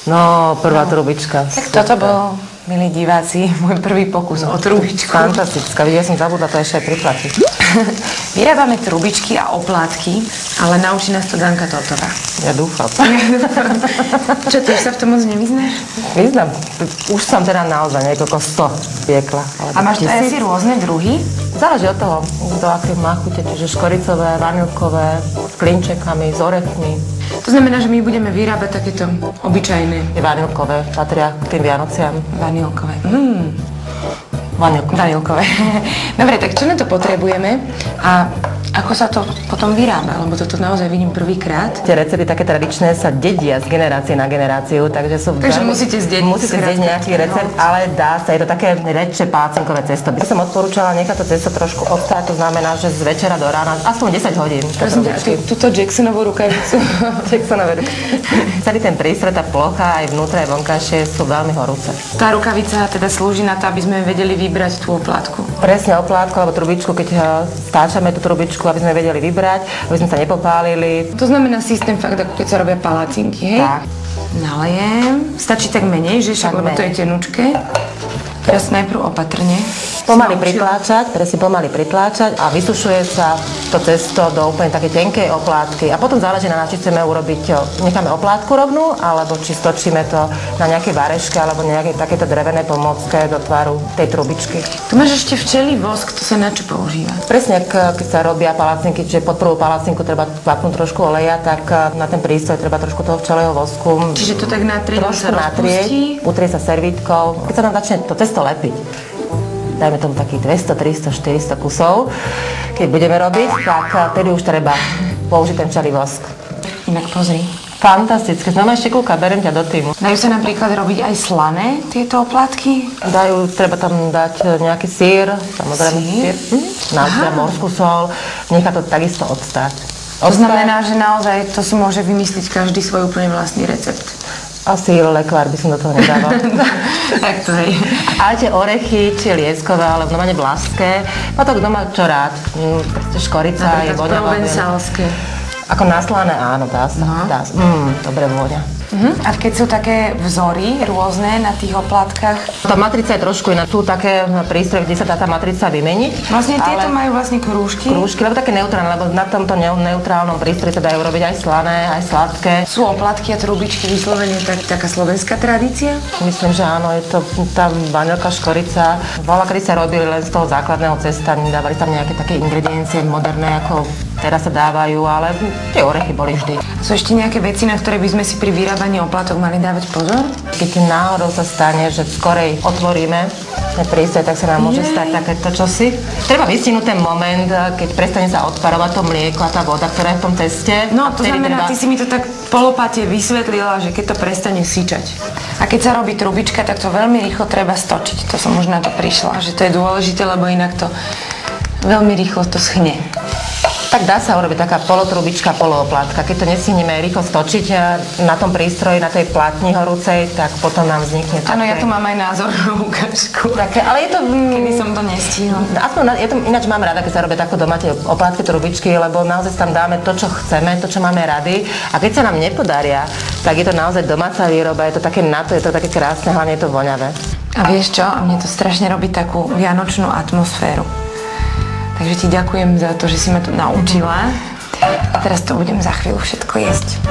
No, prvá trubička. Tak toto bol, milí diváci, môj prvý pokus o trubičku. Fantastická, ja som zabudla to ešte aj priplatiť. Vyrábame trubičky a oplátky, ale naučí nás to Danka Totová. Ja dúfam. Čo, ty už sa v tom moc nevyznáš? Vyznám. Už som teda naozaj niekoľko 100 piekla. A máš to asi rôzne druhy? Záleží od toho, do akej má chute, čiže škoricové, vanilkové, s klinčekami, s orechmi. To znamená, že my budeme vyrábať takéto obyčajné. Vanilkové, patria k tým Vianociam. Vanilkové. Vanilkové. Dobre, tak čo na to potrebujeme a ako sa to potom vyrába? Lebo toto naozaj vidím prvýkrát. Tie recepty také tradičné sa dedia z generácie na generáciu, takže sú... Takže musíte zdediť nejaký recept, ale dá sa, je to také redšie pácinkové cesto. By som odporúčala nechať to cesto trošku obstáť, to znamená, že z večera do rána, aspoň 10 hodín. Túto Jacksonovú rukavicu. Jacksonové rukavice. Celý ten prístroj, tá plocha, aj vnútra, aj vonkajšie sú veľmi horúce. Tá rukavica teda slúži na to, aby sme vedeli vybrať tú oplátku. Presne oplátku alebo trubičku, keď stáčame tú trubičku, aby sme vedeli vybrať, aby sme sa nepopálili. To znamená systém fakt, ako keď sa robia palacinky, hej? Tak. Nalejem. Stačí tak menej, že však, lebo to je tenučké. Teraz najprv opatrne. Pomaly pritláčať a vysušuje sa to cesto do úplne také tenkej oplátky. A potom záleží na nás, či chceme urobiť, necháme oplátku rovnú, alebo či stočíme to na nejaké vareške alebo nejaké takéto drevené pomôcke do tvaru tej trubičky. Tu máš ešte včelí vosk, to sa na čo používa? Presne, keď sa robia palacinky, čiže pod prvú palacinku treba kvapnúť trošku oleja, tak na ten prístroj treba trošku toho včelého vosku. Čiže to tak natrieť, trošku natrieť, utrie sa servítkou. Keď sa nám začne to cesto lepiť, dajme tomu takých 200, 300, 400 kusov, keď budeme robiť, tak tedy už treba použiť ten včelí vosk. Inak pozri. Fantastické, znamená ešte kúka, berem ťa do týmu. Dajú sa napríklad robiť aj slané tieto oplátky? Treba tam dať nejaký sír, samozrejme sír, naozaj morskú sol, nechá to takisto odstáť. To znamená, že naozaj to si môže vymysliť každý svoj úplne vlastný recept. Asi lekvár by som do toho nedával. Tak to je. Ale tie orechy, či lieskové, alebo normálne vlaské, má to kto má čo rád. Škorica je voňavá. Provensalské. Ako naslané, áno, dá sa. Dobre vôňa. A keď sú také vzory rôzne na tých oplátkach? Tá matrica je trošku iná. Sú také prístroje, kde sa dá tá matrica vymeniť. Vlastne tieto majú vlastne krúžky? Krúžky, lebo také neutrálne, lebo na tomto neutrálnom prístroji sa dajú robiť aj slané, aj sladké. Sú oplatky a trubičky vyslovene taká slovenská tradícia? Myslím, že áno, je to tá vanilka, škorica. Veľa kedy sa robili len z toho základného cesta, dávali tam nejaké také ingrediencie moderné, ako teraz sa dávajú, ale tie orechy boli vždy. Sú ešte nejaké veci, na ktoré by sme si pri vyrábaní oplátok mali dávať pozor? Keď náhodou sa stane, že skorej otvoríme ten prístroj, tak sa nám môže stať takéto čosi. Treba vystihnúť ten moment, keď prestane sa odparovať to mlieko a tá voda, ktorá je v tom teste. No, to znamená, ty si mi to tak polopate vysvetlila, že keď to prestane syčať. A keď sa robí trubička, tak to veľmi rýchlo treba stočiť. To som už na to prišla, že to je dôležité, lebo inak to veľmi rýchlo to schne. Tak dá sa urobiť taká polotrubička, polooplátka. Keď to nestihneme rýchlo stočiť na tom prístroji, na tej platni horúcej, tak potom nám vznikne také... Áno, ja tu mám aj názornú ukážku. Také, ale je to... Kedy som to nestihla. Aspoň, ináč mám rada, keď sa robia takto doma tie oplátky, trubičky, lebo naozaj tam dáme to, čo chceme, to, čo máme rady. A keď sa nám nepodaria, tak je to naozaj domáca výroba, je to také nato, je to také krásne, hlavne je to voňavé. A vieš čo? Mne to strašne robí takú vianočnú atmosféru. Takže ti ďakujem za to, že si ma to naučila. A teraz to budem za chvíľu všetko jesť.